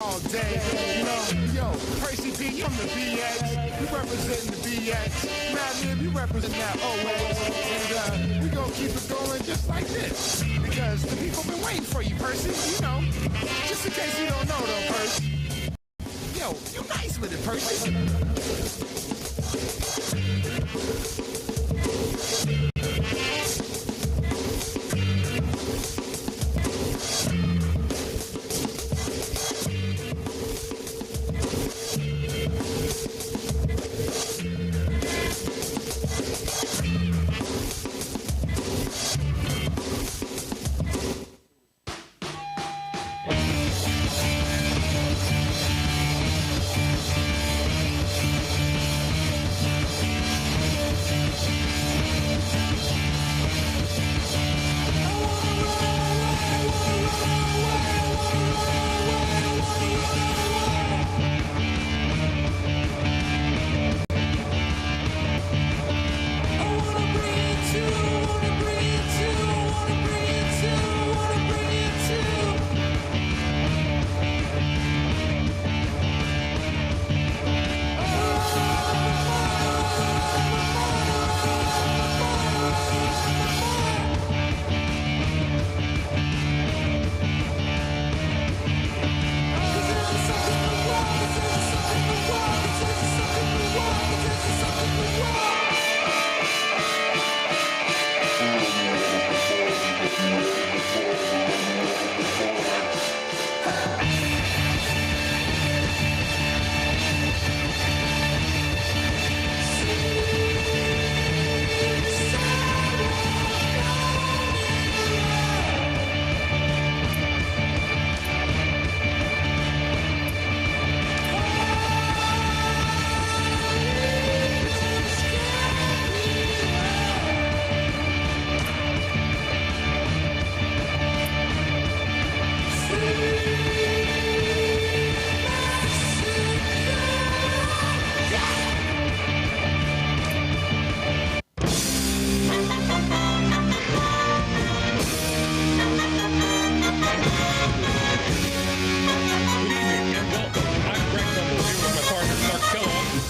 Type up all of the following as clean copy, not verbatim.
all day, you know, yo, Percy P from the BX, we representing the BX, Madman, we represent that OX, and we gonna keep it going just like this, because the people been waiting for you, Percy, you know, just in case you don't know though, Percy. Yo, you nice with it, Percy.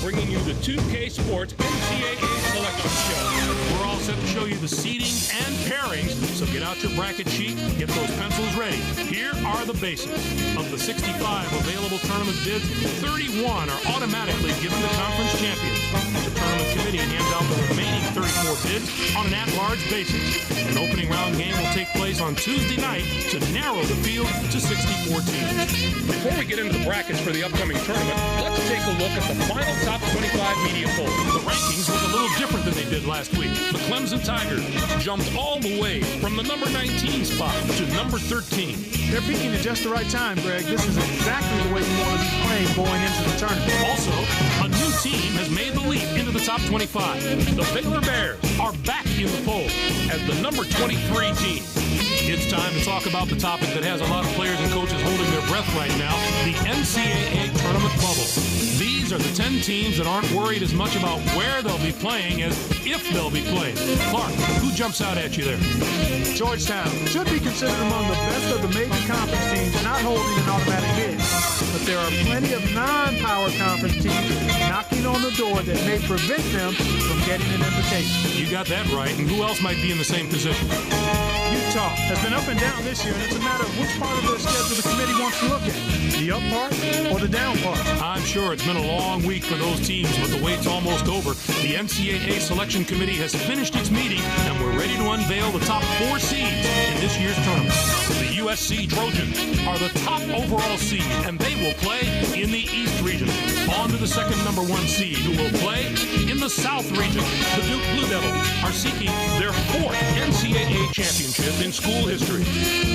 Bringing you the 2K Sports NCAA Selection Show. We're all set to show you the seeding and pairings, so get out your bracket sheet, get those pencils ready. Here are the basics. Of the 65 available tournament bids, 31 are automatically given to conference champions. The tournament committee hands out the remaining 34 bids on an at-large basis. An opening round game will take place on Tuesday night to narrow the field to 64 teams. Before we get into the brackets for the upcoming tournament, let's take a look at the final top 25 media poll. The rankings look a little different than they did last week. The Clemson Tigers jumped all the way from the number 19 spot to number 13. They're peaking at just the right time, Greg. This is exactly the way we want to be playing going into the tournament. Also, a new team has made the leap into the top 25. The Baylor Bears are back in the poll as the number 23 team. It's time to talk about the topic that has a lot of players and coaches holding their breath right now, the NCAA tournament bubble. These are the 10 teams that aren't worried as much about where they'll be playing as if they'll be playing. Clark, who jumps out at you there? Georgetown should be considered among the best of the major conference teams, not holding an automatic bid. But there are plenty of non-power conference teams knocking on the door that may prevent them from getting an invitation. You got that right. And who else might be in the same position? Utah has been up and down this year, and it's a matter of which part of their schedule the committee wants to look at, the up part or the down part. I'm sure it's been a long week for those teams, but the wait's almost over. The NCAA Selection Committee has finished its meeting, and we're ready to unveil the top 4 seeds in this year's tournament. The USC Trojans are the top overall seed, and they will play in the East region. On to the second number 1 seed, who will play in the South region. The Duke Blue Devils are seeking their 4th NCAA championship in school history.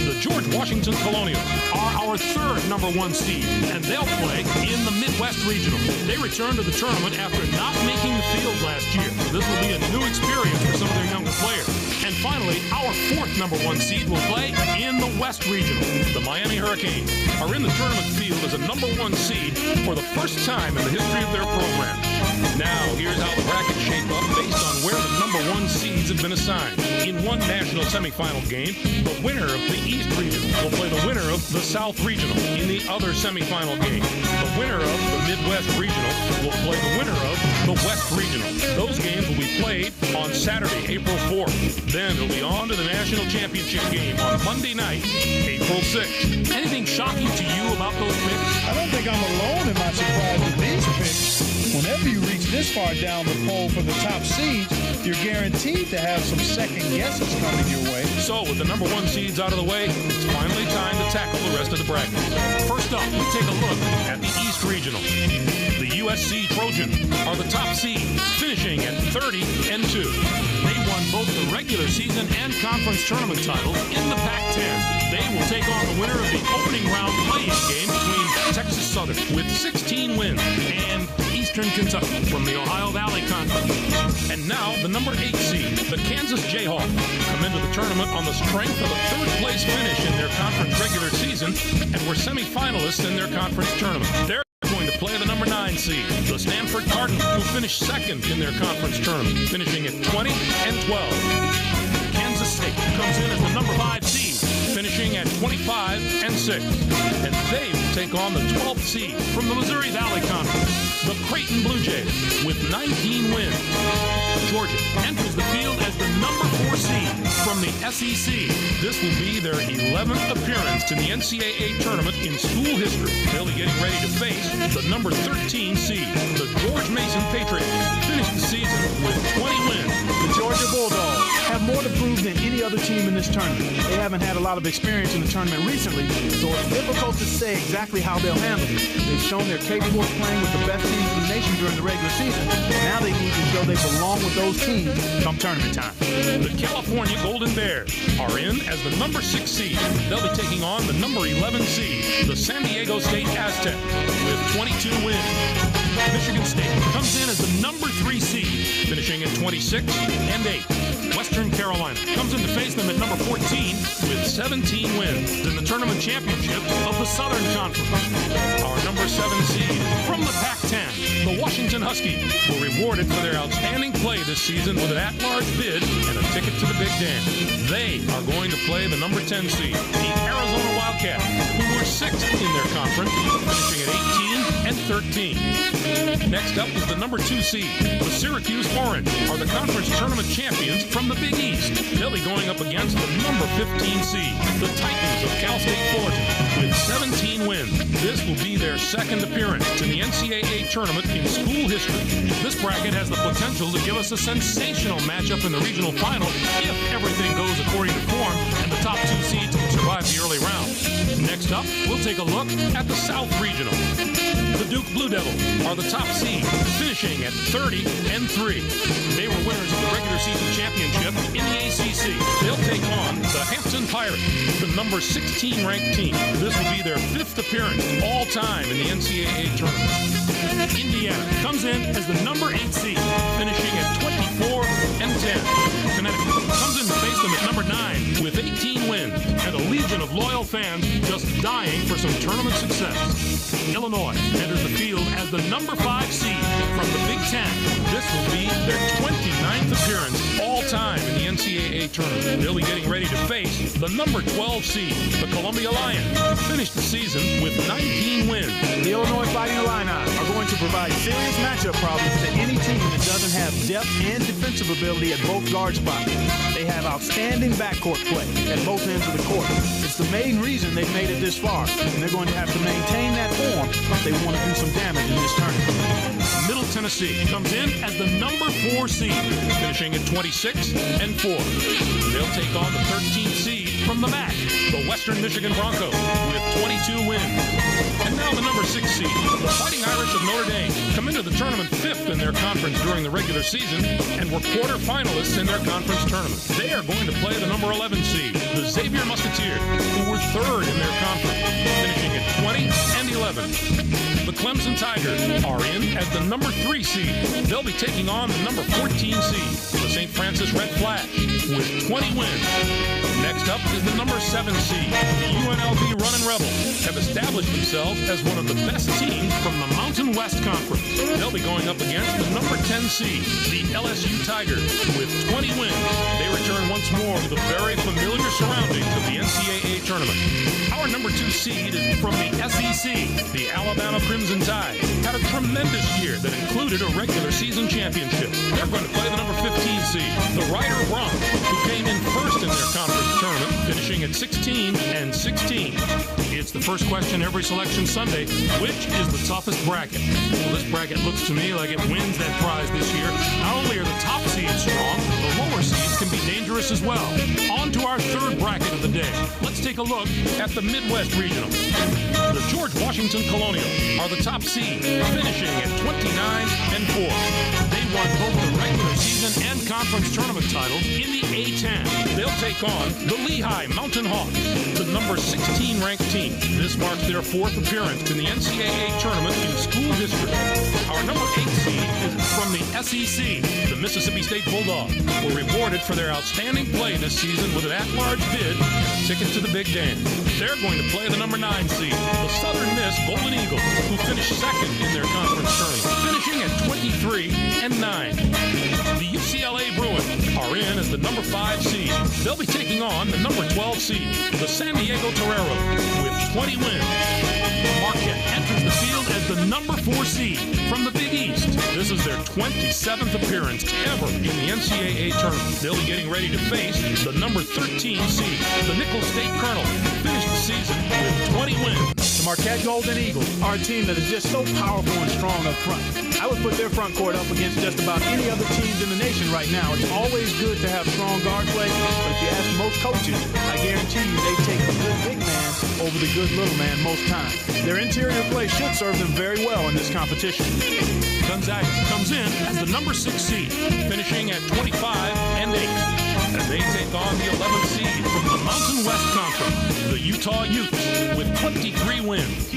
The George Washington Colonials are our 3rd number 1 seed, and they'll play in the Midwest Regional. They return to the tournament after not making the field last year. This will be a new experience for some of their younger players. And finally, our 4th number 1 seed will play in the West Regional. The Miami Hurricanes are in the tournament field as a number 1 seed for the first time in the history of their program. Now, here's how the brackets shape up based on where the number 1 seeds have been assigned. In one national semifinal game, the winner of the East Regional will play the winner of the South Regional. In the other semifinal game, the winner of the Midwest Regional will play the winner of the West Regional. Those games will be played on Saturday, April 4th. Then it'll be on to the national championship game on Monday night, April 6th. Anything shocking to you about those picks? I don't think I'm alone in my surprise with these picks. Whenever you reach this far down the poll for the top seeds, you're guaranteed to have some second guesses coming your way. So, with the number 1 seeds out of the way, it's finally time to tackle the rest of the bracket. First up, we take a look at the East Regional. The USC Trojans are the top seed, finishing at 30-2. They won both the regular season and conference tournament titles in the Pac-10. They will take on the winner of the opening round play-in game between Texas Southern with 16 wins and Eastern Kentucky from the Ohio Valley Conference. And now, the number 8 seed, the Kansas Jayhawks, come into the tournament on the strength of a third-place finish in their conference regular season and were semifinalists in their conference tournament. They're going to play the number 9 seed, the Stanford Cardinals, who finished second in their conference tournament, finishing at 20-12. Kansas State comes in as the number 5 seed, finishing at 25-6. And they will take on the 12th seed from the Missouri Valley Conference, the Creighton Blue Jays, with 19 wins. Georgia enters the field as the number 4 seed from the SEC. This will be their 11th appearance in the NCAA tournament in school history. They'll be getting ready to face the number 13 seed, the George Mason Patriots, finished the season with 20 wins. The Georgia Bulldogs have more to prove than any other team in this tournament. They haven't had a lot of experience in the tournament recently, so it's difficult to say exactly how they'll handle it. They've shown they're capable of playing with the best teams in the nation during the regular season. Now they need to show they belong with those teams come tournament time. The California Golden Bears are in as the number 6 seed. They'll be taking on the number 11 seed, the San Diego State Aztecs, with 22 wins. Michigan State comes in as the number 3 seed, finishing at 26-8. Western Carolina comes in to face them at number 14 with 17 wins in the tournament championship of the Southern Conference. Our number 7 seed from the Pac-10, the Washington Huskies, were rewarded for their outstanding play this season with an at-large bid and a ticket to the Big Ten. They are going to play the number 10 seed, the Arizona Wildcats, who were 6th in their conference, finishing at 18-13. Next up is the number 2 seed. The Syracuse Orange are the conference tournament champions from the Big East. They'll be going up against the number 15 seed, the Titans of Cal State Fullerton, with 17 wins. This will be their 2nd appearance in the NCAA tournament in school history. This bracket has the potential to give us a sensational matchup in the regional final if everything goes according to form and the top 2 seeds can survive the early round. Next up, we'll take a look at the South Regional. The Duke Blue Devils are the top seed, finishing at 30-3. They were winners of the regular season championship in the ACC. They'll take on the Hampton Pirates, the number 16 ranked team. This will be their 5th appearance all time in the NCAA tournament. Indiana comes in as the number 8 seed, finishing at 24-10. Connecticut comes in to face them at number 9 with 18 wins and a legion of loyal fans just dying for some tournament success. Illinois enters the field as the number 5 seed from the Big Ten. This will be their 29th appearance all time in the NCAA tournament. They'll be getting ready to face the number 12 seed, the Columbia Lions, finished the season with 19 wins. The Illinois Fighting Illini are going to provide serious matchup problems to any team that doesn't have depth and defensive ability at both guard spots. They have outstanding backcourt play at both ends of the court. It's the main reason they've made it this far, and they're going to have to maintain that form if they want to do some damage in this tournament. Middle Tennessee comes in as the number 4 seed, finishing at 26-4. They'll take on the 13th seed from the MAC, the Western Michigan Broncos, with 22 wins. And now the number 6 seed, the Fighting Irish of Notre Dame, come into the tournament 5th in their conference during the regular season and were quarterfinalists in their conference tournament. They are going to play the number 11 seed, the Xavier Musketeers, who were 3rd in their conference, finishing at 20-11. The Clemson Tigers are in as the number 3 seed. They'll be taking on the number 14 seed, the St. Francis Red Flash, with 20 wins. Next up is the number 7 seed. The UNLV Runnin' Rebels have established themselves as one of the best teams from the Mountain West Conference. They'll be going up against the number 10 seed, the LSU Tigers, with 20 wins. They return once more to the very familiar surroundings of the NCAA tournament. Our number 2 seed is from the SEC. The Alabama Crimson Tide had a tremendous year that included a regular season championship. They're going to play the number 15 seed, the Rider Broncs, who came in first in their conference tournament, finishing at 16-16. It's the first question every selection Sunday. Which is the toughest bracket? Well, this bracket looks to me like it wins that prize this year. Not only are the top seeds strong, the lower seeds can be dangerous as well. On to our third bracket of the day. Let's take a look at the Midwest Regional. The George Washington Colonial are the top seed, finishing at 29-4. They won both the regular season and conference tournament titles in the A-10. They'll take on the Lehigh Mountain Hawks, the number 16 ranked team. This marks their 4th appearance in the NCAA tournament in school history. Our number 8 seed is from the SEC. The Mississippi State Bulldogs were rewarded for their outstanding play this season with an at-large bid and a ticket to the Big Dance. They're going to play the number 9 seed, the Southern Miss Golden Eagles, who finished second in their conference tournament, finishing at 23-9. The UCLA Bruins are in as the number 5 seed. They'll be taking on the number 12 seed, the San Diego Toreros, with 20 wins. Marquette enters the field as the number 4 seed from the Big East. This is their 27th appearance ever in the NCAA tournament. They'll be getting ready to face the number 13 seed, the Nicholls State Colonels, who finished the season with 20 wins. The Marquette Golden Eagles are a team that is just so powerful and strong up front. I would put their front court up against just about any other teams in the nation right now. It's always good to have strong guard play, but if you ask most coaches, I guarantee you they take the good big man over the good little man most times. Their interior play should serve them very well in this competition. Gonzaga comes in as the number 6 seed, finishing at 25-8. As they take on the 11th seed from the Mountain West Conference, the Utah Utes, with 23 wins.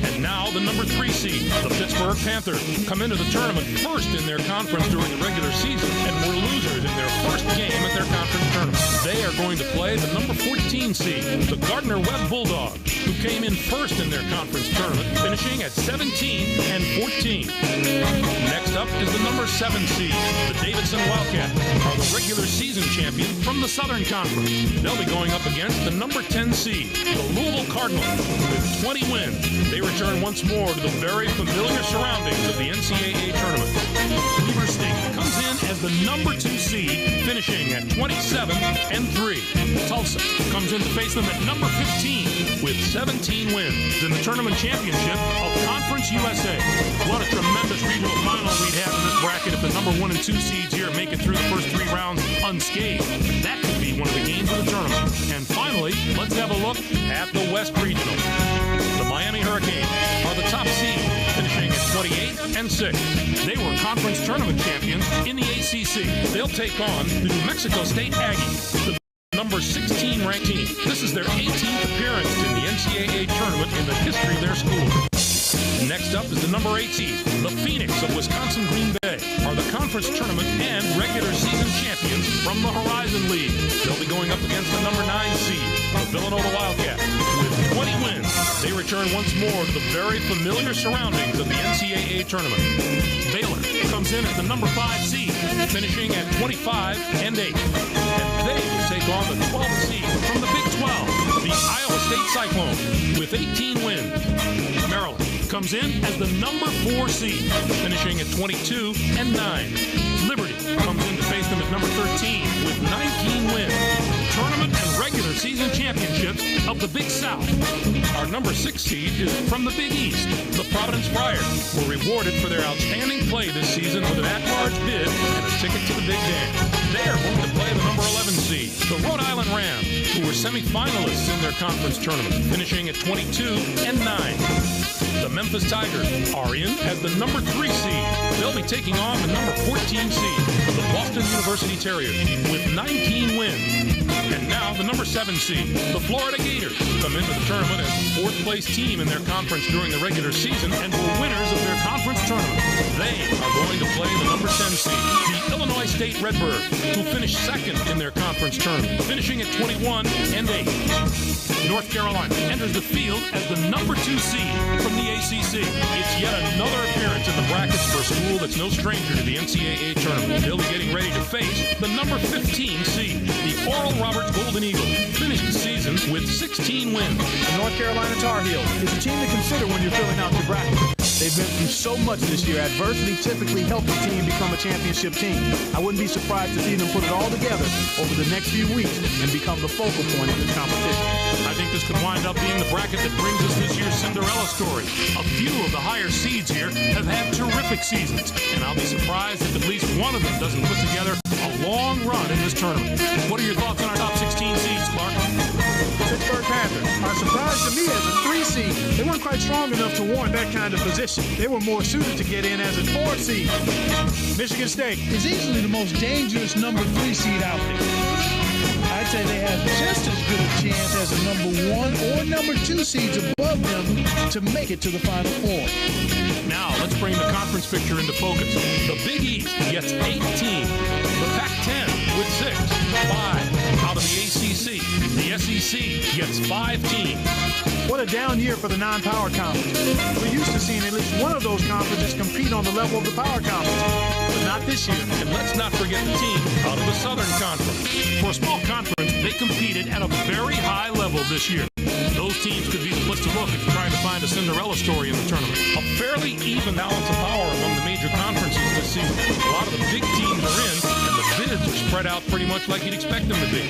And now the number 3 seed, the Pittsburgh Panthers, come into the tournament first in their conference during the regular season and were losers in their first game at their conference tournament. They are going to play the number 14 seed, the Gardner-Webb Bulldogs, who came in first in their conference tournament, finishing at 17-14. Next up is the number 7 seed, the Davidson Wildcats, are the regular season champions from the Southern Conference. They'll be going up against the number 10 seed, the Louisville Cardinals, with 20 wins. They return once more to the very familiar surroundings of the NCAA tournament. Weber State comes in as the number 2 seed, finishing at 27-3. Tulsa comes in to face them at number 15 with 17 wins in the tournament championship of Conference USA. What a tremendous regional final we'd have in this bracket if the number 1 and 2 seeds here make it through the first 3 rounds unscathed. That could be one of the games of the tournament. And finally, let's have a look at the West Regional. The Miami Hurricanes are the top seed, finishing at 28-6. They were conference tournament champions in the ACC. They'll take on the New Mexico State Aggies, the number 16 ranked team. This is their 18th appearance in the NCAA tournament in the history of their school. Next up is the number 8 seed, the Phoenix of Wisconsin Green Bay, are the conference tournament and regular season champions from the Horizon League. They'll be going up against the number 9 seed, the Villanova Wildcats, with 20 wins. They return once more to the very familiar surroundings of the NCAA tournament. Baylor comes in as the number 5 seed, finishing at 25-8. And they will take on the 12th seed from the Big 12, the Iowa State Cyclones, with 18 wins. Maryland comes in as the number 4 seed, finishing at 22-9. Liberty comes in to face them at number 13 with 19 wins. Tournament and regular season championships of the Big South. Our number 6 seed is from the Big East. The Providence Friars were rewarded for their outstanding play this season with an at-large bid and a ticket to the Big Dance. They are going to play the number 11 seed, the Rhode Island Rams, who were semifinalists in their conference tournament, finishing at 22-9. The Memphis Tigers are in as the number 3 seed. They'll be taking on the number 14 seed, the Boston University Terriers, with 19 wins. And now the number 7 seed, the Florida Gators, come into the tournament as the 4th place team in their conference during the regular season and were winners of their conference tournament. They are going to play the number 10 seed, the Illinois State Redbirds, who finished second in their conference tournament, finishing at 21-8. North Carolina enters the field as the number 2 seed from the ACC. It's yet another appearance in the bracket brackets for a school that's no stranger to the NCAA tournament. They'll be getting ready to face the number 15 seed, the Oral Roberts Golden Eagles. Finished the season with 16 wins. The North Carolina Tar Heels is a team to consider when you're filling out your bracket. They've been through so much this year. Adversity typically helps a team become a championship team. I wouldn't be surprised to see them put it all together over the next few weeks and become the focal point of this competition. I think this could wind up being the bracket that brings us this year's Cinderella story. A few of the higher seeds here have had terrific seasons, and I'll be surprised if at least one of them doesn't put together a long run in this tournament. What are your thoughts on our top 16 seeds, Clark? Pittsburgh Panthers are a surprise to me as a 3 seed. They weren't quite strong enough to warrant that kind of position. They were more suited to get in as a 4 seed. Michigan State is easily the most dangerous number 3 seed out there. I'd say they have just as good a chance as a number 1 or number 2 seeds above them to make it to the Final Four. Now, let's bring the conference picture into focus. The Big East gets 8 teams. The Pac-10 with 6, 5 out of the ACC. The SEC gets 5 teams. What a down year for the non-power conference. We're used to seeing at least one of those conferences compete on the level of the power conference, but not this year. And let's not forget the team out of the Southern Conference. For a small conference, they competed at a very high level this year. Those teams could be the place to look if you're trying to find a Cinderella story in the tournament. A fairly even balance of power among the major conferences this season. A lot of the big teams are in, and the bids are spread out pretty much like you'd expect them to be.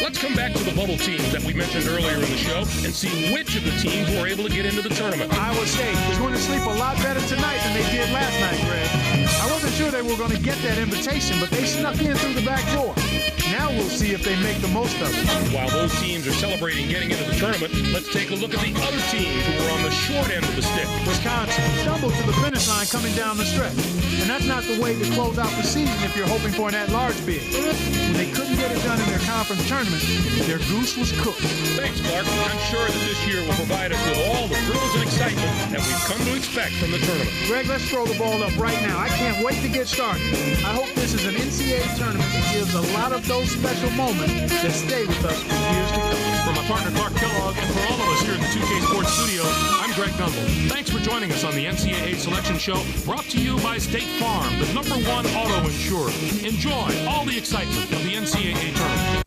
Let's come back to the bubble teams that we mentioned earlier in the show and see which of the teams were able to get into the tournament. Iowa State is going to sleep a lot better tonight than they did last night, Greg. I wasn't sure they were going to get that invitation, but they snuck in through the back door. Now we'll see if they make the most of it. While those teams are celebrating getting into the tournament, let's take a look at the other teams who were on the short end of the stick. Wisconsin stumbled to the finish line coming down the stretch. And that's not the way to close out the season if you're hoping for an at-large bid. When they couldn't get it done in their conference tournament, their goose was cooked. Thanks, Clark. I'm sure that this year will provide us with all the thrills and excitement that we've come to expect from the tournament. Greg, let's throw the ball up right now. I can't wait to get started. I hope this is an NCAA tournament that gives a lot of those special moments that stay with us for years to come. For my partner, Clark Kellogg, and for all of us here in the 2K Sports Studio, I'm Greg Gumbel. Thanks for joining us on the NCAA Selection Show, brought to you by State Farm, the #1 auto insurer. Enjoy all the excitement of the NCAA tournament.